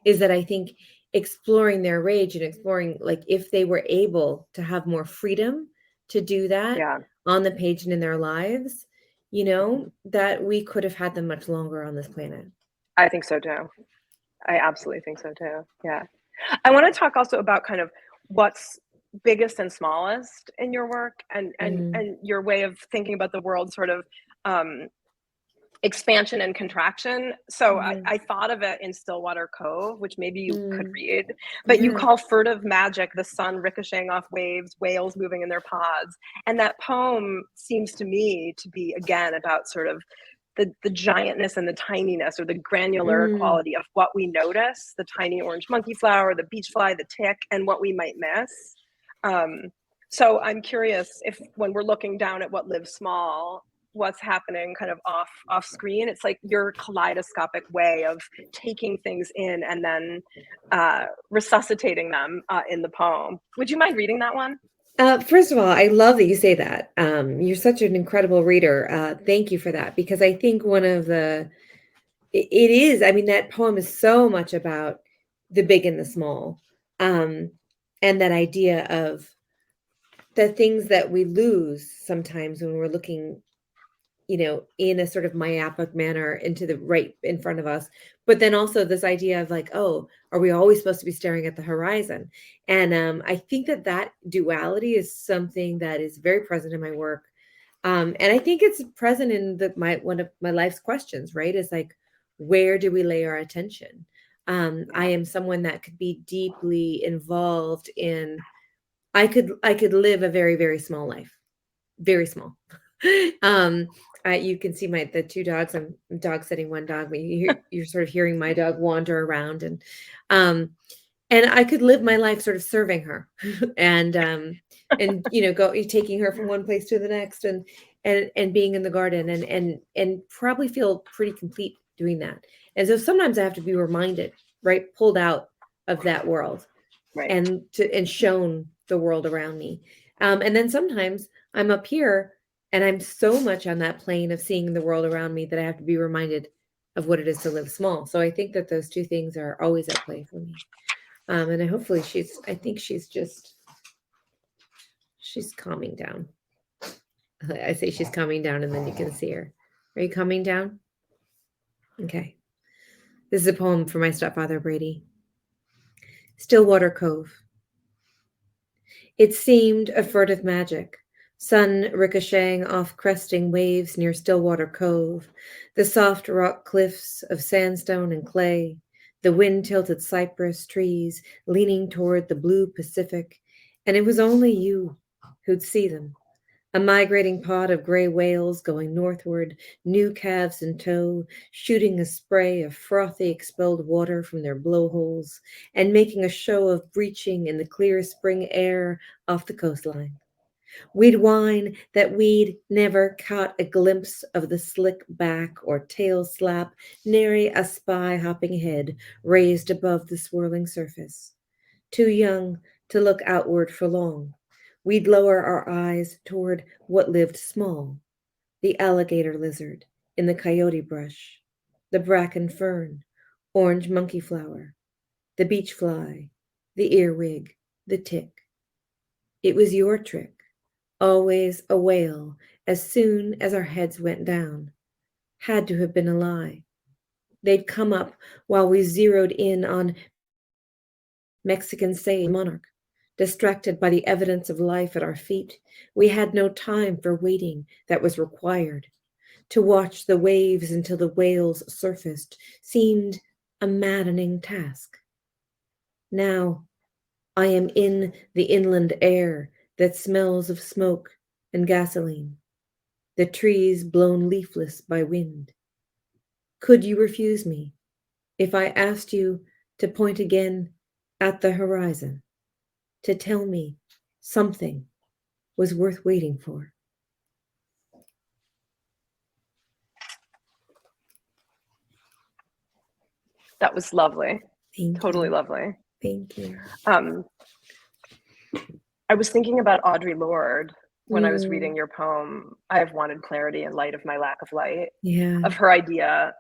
is that I think exploring their rage and exploring, like, if they were able to have more freedom to do that Yeah. on the page and in their lives, that we could have had them much longer on this planet. I think so too. I absolutely think so too. Yeah. I want to talk also about kind of what's biggest and smallest in your work and Mm, and your way of thinking about the world sort of um expansion and contraction. So yeah. I thought of it in Stillwater Cove, which maybe you could Mm, read, but you yeah. call Furtive Magic the sun ricocheting off waves, whales moving in their pods. And that poem seems to me to be again about sort of the giantness and the tininess or the granular Mm, quality of what we notice, the tiny orange monkey flower, the beach fly, the tick, and what we might miss. Um, so I'm curious if when we're looking down at what lives small, what's happening kind of off screen. It's like your kaleidoscopic way of taking things in and then resuscitating them in the poem. Would you mind reading that one? First of all, I love that you say that. You're such an incredible reader. Thank you for that, because I think it is, I mean, that poem is so much about the big and the small. Um, and that idea of the things that we lose sometimes when we're looking, in a sort of myopic manner into the right in front of us. But then also this idea of like, oh, are we always supposed to be staring at the horizon? And I think that duality is something that is very present in my work. And I think it's present in one of my life's questions, right? Is like, where do we lay our attention? I am someone that could be deeply involved in, I could live a very, very small life, very small. You can see the two dogs. I'm dog sitting one dog, but you're sort of hearing my dog wander around, and I could live my life sort of serving her, and go taking her from one place to the next, and being in the garden, and probably feel pretty complete doing that. And so sometimes I have to be reminded, right, pulled out of that world, Right. and shown the world around me. And then sometimes I'm up here and I'm so much on that plane of seeing the world around me that I have to be reminded of what it is to live small. So I think that those two things are always at play for me. And hopefully I think she's calming down. I say she's calming down, and then you can see her. Are you calming down? Okay. This is a poem for my stepfather, Brady. Stillwater Cove. It seemed a furtive magic, sun ricocheting off cresting waves near Stillwater Cove, the soft rock cliffs of sandstone and clay, the wind-tilted cypress trees leaning toward the blue Pacific, and it was only you who'd see them. A migrating pod of gray whales going northward, new calves in tow, shooting a spray of frothy expelled water from their blowholes, and making a show of breaching in the clear spring air off the coastline. We'd whine that we'd never caught a glimpse of the slick back or tail slap, nary a spy hopping head raised above the swirling surface. Too young to look outward for long. We'd lower our eyes toward what lived small, the alligator lizard in the coyote brush, the bracken fern, orange monkey flower, the beach fly, the earwig, the tick. It was your trick, always a wail as soon as our heads went down. Had to have been a lie. They'd come up while we zeroed in on Mexican sage monarch. Distracted by the evidence of life at our feet, we had no time for waiting that was required. To watch the waves until the whales surfaced seemed a maddening task. Now, I am in the inland air that smells of smoke and gasoline, the trees blown leafless by wind. Could you refuse me if I asked you to point again at the horizon? To tell me something was worth waiting for? That was lovely. Totally lovely. Thank you. I was thinking about Audre Lorde when I was reading your poem, I have wanted clarity in light of my lack of light, of her idea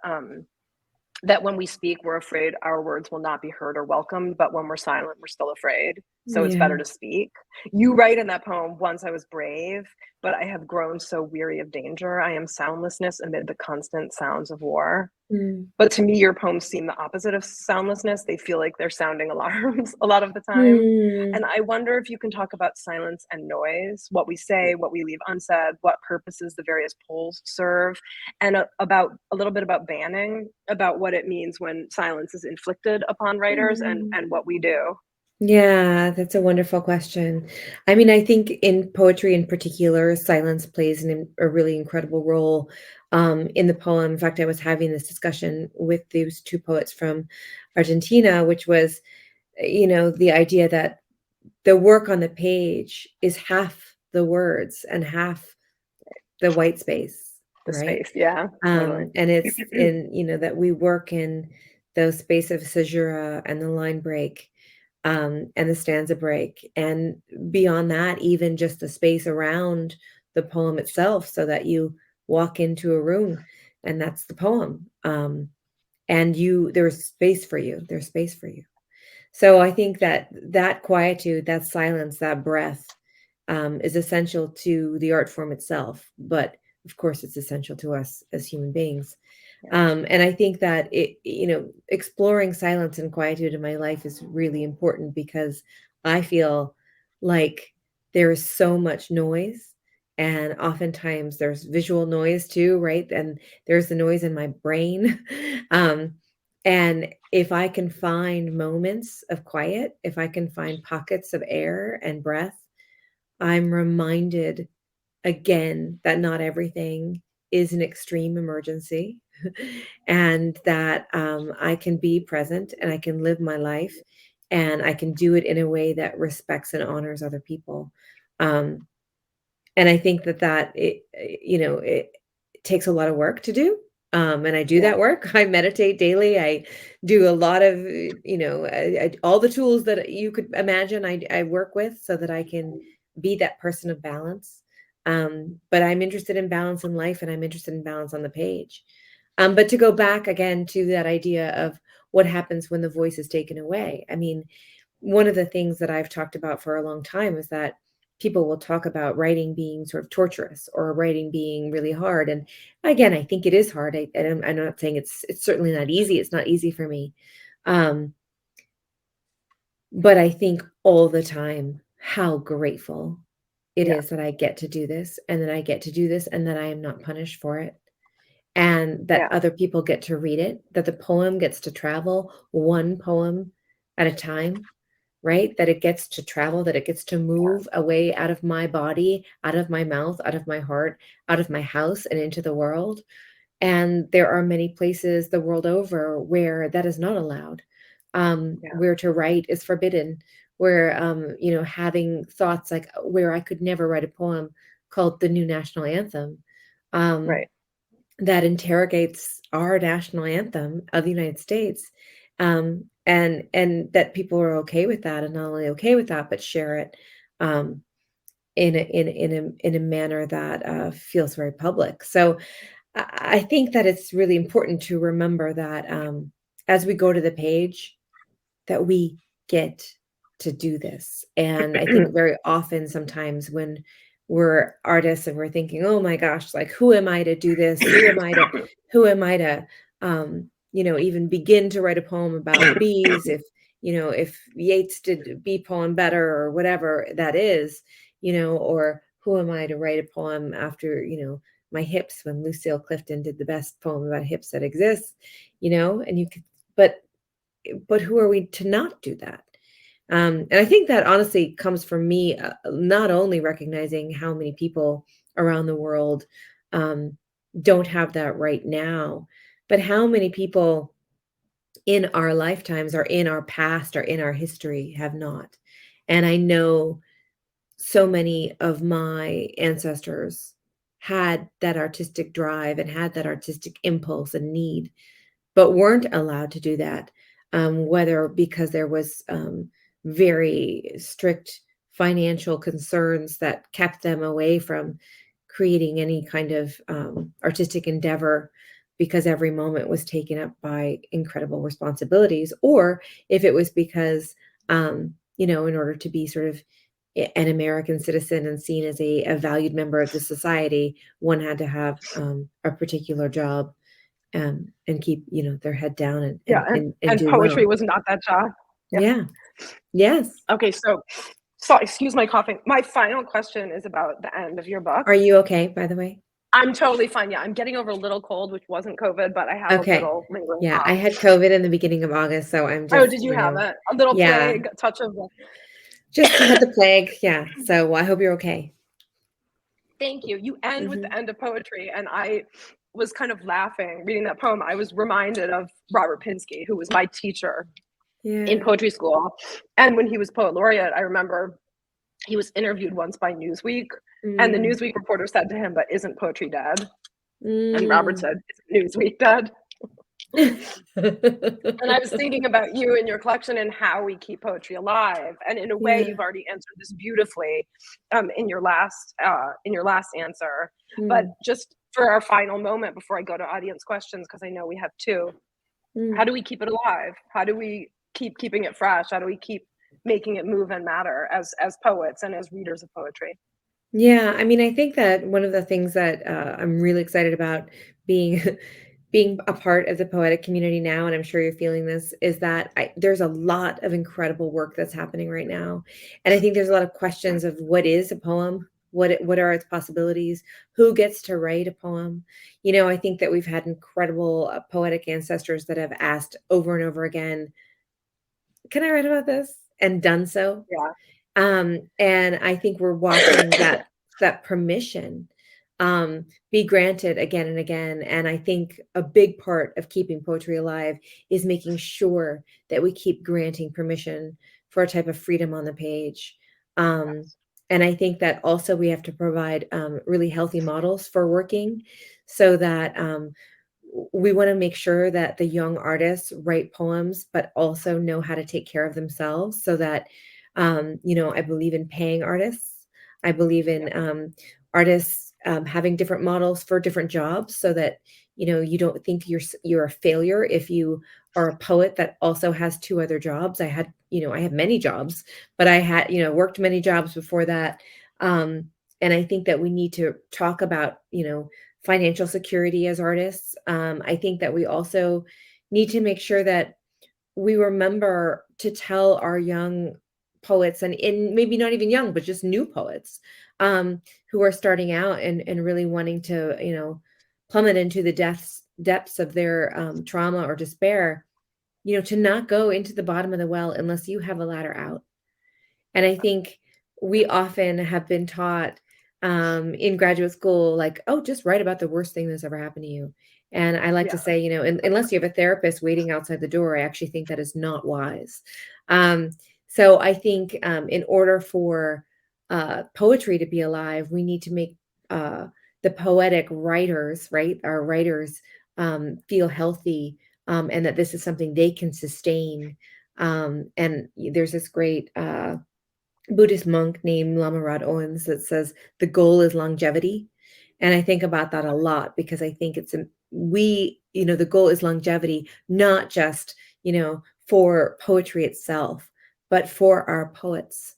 that when we speak, we're afraid our words will not be heard or welcomed, but when we're silent, we're still afraid. So it's better to speak. You write in that poem, once I was brave, but I have grown so weary of danger. I am soundlessness amid the constant sounds of war. But to me, your poems seem the opposite of soundlessness. They feel like they're sounding alarms a lot of the time. And I wonder if you can talk about silence and noise, what we say, what we leave unsaid, what purposes the various poles serve, and a little bit about banning, about what it means when silence is inflicted upon writers and what we do. Yeah, that's a wonderful question. I mean, I think in poetry in particular, silence plays a really incredible role in the poem. In fact, I was having this discussion with these two poets from Argentina, which was, the idea that the work on the page is half the words and half the white space, The right? space, yeah. Totally. And it's in, that we work in those space of caesura and the line break. And the stanza break, and beyond that, even just the space around the poem itself, so that you walk into a room and that's the poem, and there's space for you. So I think that quietude, that silence, that breath is essential to the art form itself, but of course it's essential to us as human beings. And I think that exploring silence and quietude in my life is really important, because I feel like there is so much noise, and oftentimes there's visual noise too, right? And there's the noise in my brain. And if I can find moments of quiet, if I can find pockets of air and breath, I'm reminded again that not everything is an extreme emergency and that I can be present and I can live my life and I can do it in a way that respects and honors other people. Um, and I think that it takes a lot of work to do. And I do Yeah. that work. I meditate daily. I do a lot of, all the tools that you could imagine I work with so that I can be that person of balance. But I'm interested in balance in life and I'm interested in balance on the page. But to go back again to that idea of what happens when the voice is taken away. I mean, one of the things that I've talked about for a long time is that people will talk about writing being sort of torturous or writing being really hard. And again, I think it is hard. I'm not saying it's certainly not easy. It's not easy for me. But I think all the time how grateful it Yeah. is that I get to do this and that I get to do this and that I am not punished for it. And that Yeah. other people get to read it, that the poem gets to travel one poem at a time, right? That it gets to travel, that it gets to move away out of my body, out of my mouth, out of my heart, out of my house and into the world. And there are many places the world over where that is not allowed, where to write is forbidden, where, having thoughts like where I could never write a poem called the new national anthem. Right. That interrogates our national anthem of the United States, and that people are okay with that, and not only okay with that, but share it in a manner that feels very public. So I think that it's really important to remember that as we go to the page, that we get to do this. And I think very often, sometimes when we're artists and we're thinking, oh my gosh, like who am I to do this? Who am I to even begin to write a poem about bees if Yeats did a bee poem better or whatever that is, or who am I to write a poem after, my hips when Lucille Clifton did the best poem about hips that exists, and you could, but who are we to not do that? And I think that honestly comes from me, not only recognizing how many people around the world don't have that right now, but how many people in our lifetimes or in our past or in our history have not. And I know so many of my ancestors had that artistic drive and had that artistic impulse and need, but weren't allowed to do that, whether because there was very strict financial concerns that kept them away from creating any kind of artistic endeavor because every moment was taken up by incredible responsibilities, or if it was because, in order to be sort of an American citizen and seen as a valued member of the society, one had to have a particular job and keep, their head down and Yeah. And do poetry well. was not that job. Yeah. Yeah. Yes. Okay. So excuse my coughing. My final question is about the end of your book. Are you okay, by the way? I'm totally fine. Yeah. I'm getting over a little cold, which wasn't COVID, but I have a Okay. little lingering Yeah, cough. I had COVID in the beginning of August, so I'm Oh, just, did you have it? A little yeah, plague, a touch of just had the plague. Yeah. So I hope you're okay. Thank you. You end with the end of poetry, and I was kind of laughing reading that poem. I was reminded of Robert Pinsky, who was my teacher in Yeah. poetry school. And when he was poet laureate, I remember he was interviewed once by Newsweek, and the Newsweek reporter said to him, "But isn't poetry dead?" And Robert said, "Isn't Newsweek dead?" And I was thinking about you and your collection and how we keep poetry alive. And in a way, Yeah. you've already answered this beautifully in your last answer. But just for our final moment before I go to audience questions, because I know we have two, how do we keep it alive? How do we keep keeping it fresh? How do we keep making it move and matter as poets and as readers of poetry? Yeah, I mean, I think that one of the things that I'm really excited about being being a part of the poetic community now, and I'm sure you're feeling this, is that there's a lot of incredible work that's happening right now, and I think there's a lot of questions of what is a poem, What are its possibilities? Who gets to write a poem? I think that we've had incredible poetic ancestors that have asked over and over again, can I write about this? And done so. Yeah. And I think we're watching that permission be granted again and again. And I think a big part of keeping poetry alive is making sure that we keep granting permission for a type of freedom on the page. Yes. And I think that also we have to provide really healthy models for working, so that we want to make sure that the young artists write poems, but also know how to take care of themselves, so that, I believe in paying artists. I believe in artists having different models for different jobs, so that, you don't think you're a failure if you are a poet that also has two other jobs. I have many jobs, but I had, worked many jobs before that. And I think that we need to talk about, financial security as artists. I think that we also need to make sure that we remember to tell our young poets, and maybe not even young, but just new poets who are starting out and really wanting to, plummet into the depths of their trauma or despair, to not go into the bottom of the well unless you have a ladder out. And I think we often have been taught in graduate school, like, oh, just write about the worst thing that's ever happened to you. And I like to say, unless you have a therapist waiting outside the door, I actually think that is not wise. So I think in order for poetry to be alive, we need to make the poetic writers, right, our writers, feel healthy, and that this is something they can sustain. And there's this great Buddhist monk named Lamarad Owens that says the goal is longevity. And I think about that a lot, because I think the goal is longevity, not just, for poetry itself, but for our poets.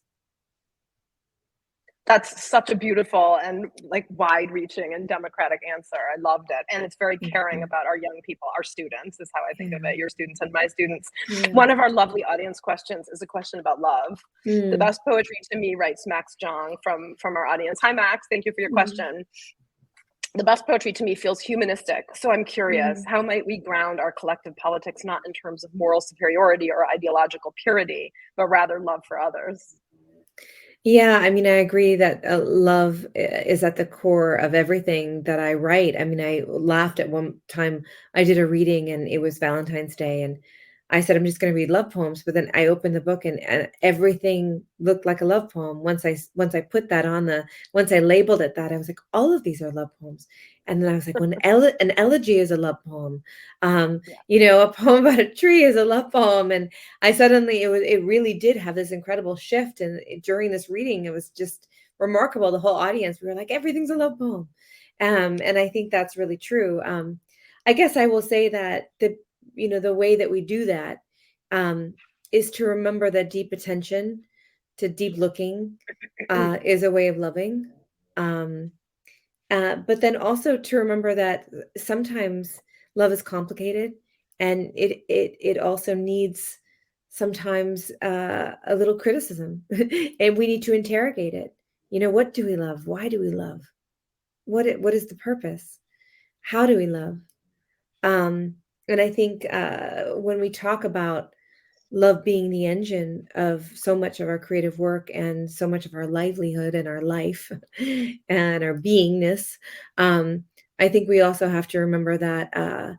That's such a beautiful and like wide-reaching and democratic answer. I loved it. And it's very caring about our young people, our students is how I think of it, your students and my students. Yeah. One of our lovely audience questions is a question about love. The best poetry to me, writes Max Jong from our audience. Hi, Max. Thank you for your question. The best poetry to me feels humanistic. So I'm curious, how might we ground our collective politics not in terms of moral superiority or ideological purity, but rather love for others? Yeah, I mean, I agree that love is at the core of everything that I write. I mean, I laughed at one time. I did a reading and it was Valentine's Day, and I said, I'm just going to read love poems. But then I opened the book and everything looked like a love poem. Once I put that once I labeled it that, I was like, all of these are love poems. And then I was like, when an elegy is a love poem, a poem about a tree is a love poem. And I suddenly, it really did have this incredible shift. And during this reading, it was just remarkable. The whole audience, we were like, everything's a love poem. And I think that's really true. I guess I will say that the way that we do that is to remember that deep attention to deep looking is a way of loving. But then also to remember that sometimes love is complicated, and it also needs sometimes a little criticism, and we need to interrogate it. What do we love? Why do we love? What is the purpose? How do we love? And I think when we talk about love being the engine of so much of our creative work and so much of our livelihood and our life and our beingness, I think we also have to remember that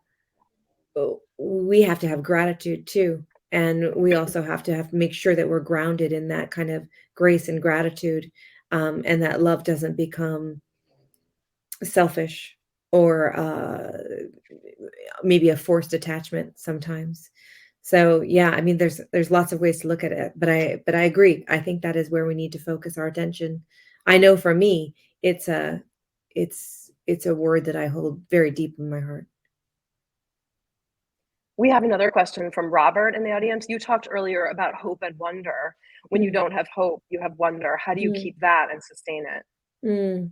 we have to have gratitude too. And we also have to make sure that we're grounded in that kind of grace and gratitude, and that love doesn't become selfish or maybe a forced attachment sometimes. So yeah, I mean, there's lots of ways to look at it, but I agree. I think that is where we need to focus our attention. I know for me, it's a word that I hold very deep in my heart. We have another question from Robert in the audience. You talked earlier about hope and wonder. When you don't have hope, you have wonder. How do you keep that and sustain it?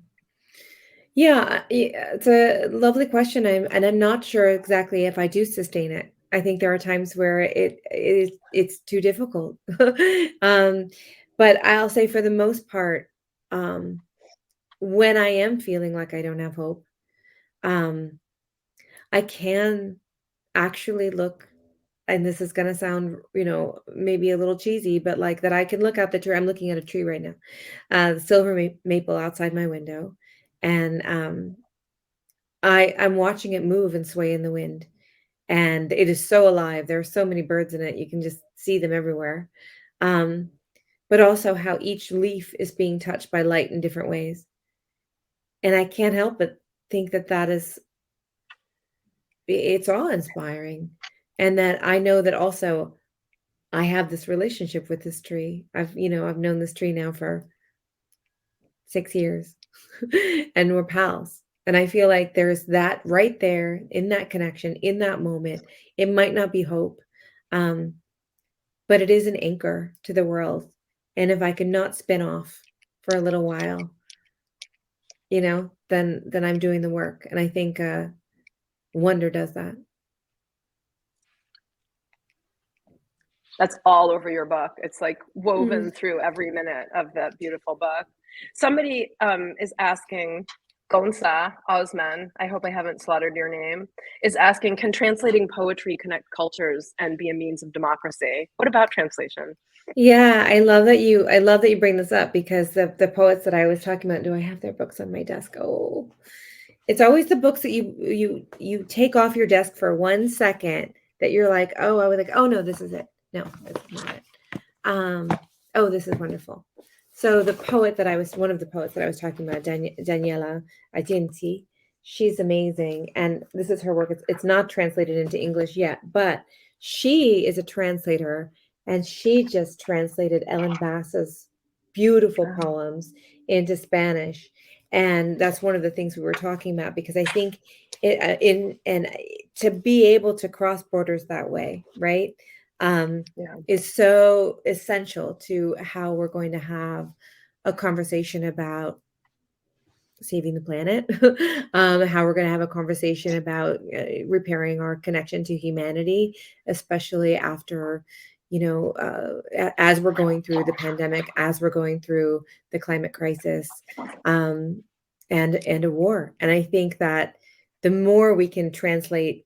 Yeah, it's a lovely question. I'm not sure exactly if I do sustain it. I think there are times where it's too difficult. But I'll say for the most part, when I am feeling like I don't have hope, I can actually look, and this is going to sound, maybe a little cheesy, but like that I can look out the tree. I'm looking at a tree right now, the silver maple outside my window. And I'm watching it move and sway in the wind. And it is so alive. There are so many birds in it. You can just see them everywhere. But also how each leaf is being touched by light in different ways. And I can't help but think that it's awe-inspiring. And that I know that also I have this relationship with this tree. I've known this tree now for 6 years and we're pals. And I feel like there's that right there in that connection, in that moment. It might not be hope, but it is an anchor to the world. And if I could not spin off for a little while, then I'm doing the work. And I think wonder does that. That's all over your book. It's like woven through every minute of that beautiful book. Somebody is asking, Gonza Osman, I hope I haven't slaughtered your name, is asking, can translating poetry connect cultures and be a means of democracy? What about translation? Yeah, I love that you bring this up, because the poets that I was talking about, do I have their books on my desk? Oh, it's always the books that you take off your desk for 1 second that you're like, oh, I was like, oh no, this is it. No, this is not it. Oh, this is wonderful. So one of the poets that I was talking about, Daniela Atinti, she's amazing. And this is her work. It's not translated into English yet, but she is a translator, and she just translated Ellen Bass's beautiful poems into Spanish. And that's one of the things we were talking about, because I think to be able to cross borders that way, right? Is so essential to how we're going to have a conversation about saving the planet, how we're going to have a conversation about repairing our connection to humanity, especially after, as we're going through the pandemic, as we're going through the climate crisis, and a war. And I think that the more we can translate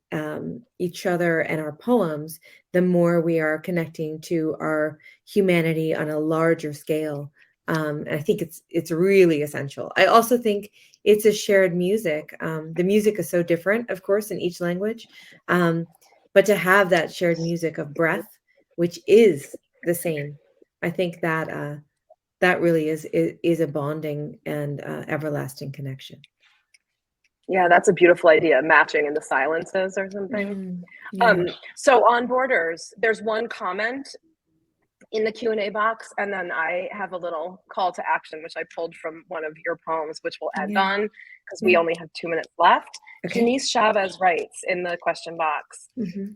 each other and our poems, the more we are connecting to our humanity on a larger scale. And I think it's really essential. I also think it's a shared music. The music is so different, of course, in each language, but to have that shared music of breath, which is the same, I think that that really is a bonding and everlasting connection. Yeah, that's a beautiful idea, matching in the silences or something. So on borders, there's one comment in the Q&A box, and then I have a little call to action, which I pulled from one of your poems, which we'll end on, because we only have 2 minutes left. Okay. Janice Chavez writes in the question box,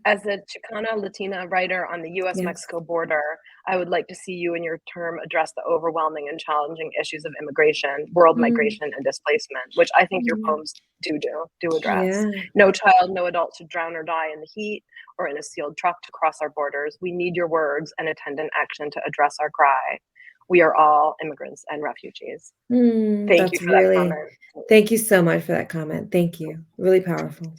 as a Chicana Latina writer on the US-Mexico border, I would like to see you in your term address the overwhelming and challenging issues of immigration, world migration, and displacement, which I think your poems do address. No child, no adult should drown or die in the heat or in a sealed truck to cross our borders. We need your words and attendant action to address our cry. We are all immigrants and refugees. Thank you for that comment. Thank you so much for that comment. Thank you. Really powerful.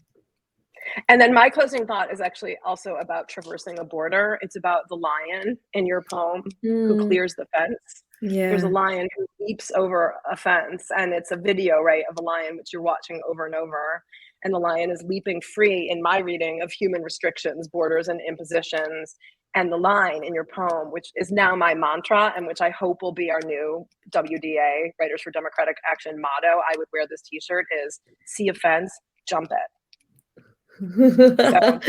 And then my closing thought is actually also about traversing a border. It's about the lion in your poem who clears the fence. There's a lion who leaps over a fence, and it's a video, right, of a lion which you're watching over and over. And the lion is leaping free, in my reading, of human restrictions, borders, and impositions. And the line in your poem, which is now my mantra, and which I hope will be our new WDA, Writers for Democratic Action motto, I would wear this t-shirt, is see a fence, jump it. So,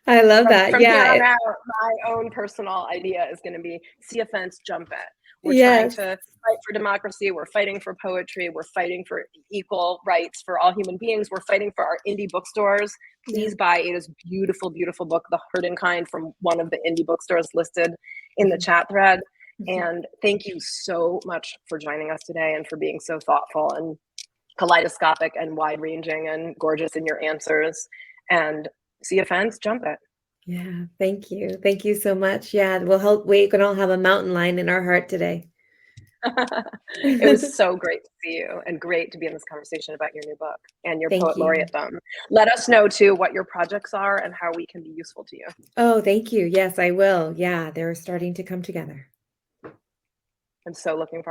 I love that. From here on out, my own personal idea is going to be see a fence, jump it. We're trying to fight for democracy. We're fighting for poetry. We're fighting for equal rights for all human beings. We're fighting for our indie bookstores. Please buy Ada's beautiful, beautiful book, The Hurting Kind, from one of the indie bookstores listed in the chat thread. And thank you so much for joining us today and for being so thoughtful and kaleidoscopic and wide-ranging and gorgeous in your answers. And see a fence, jump it. Yeah, thank you. Thank you so much. Yeah, we can all have a mountain lion in our heart today. It was so great to see you and great to be in this conversation about your new book and your Thank poet you. laureate-dom. Let us know too what your projects are and how we can be useful to you. Oh, thank you. Yes, I will. Yeah, they're starting to come together. I'm so looking forward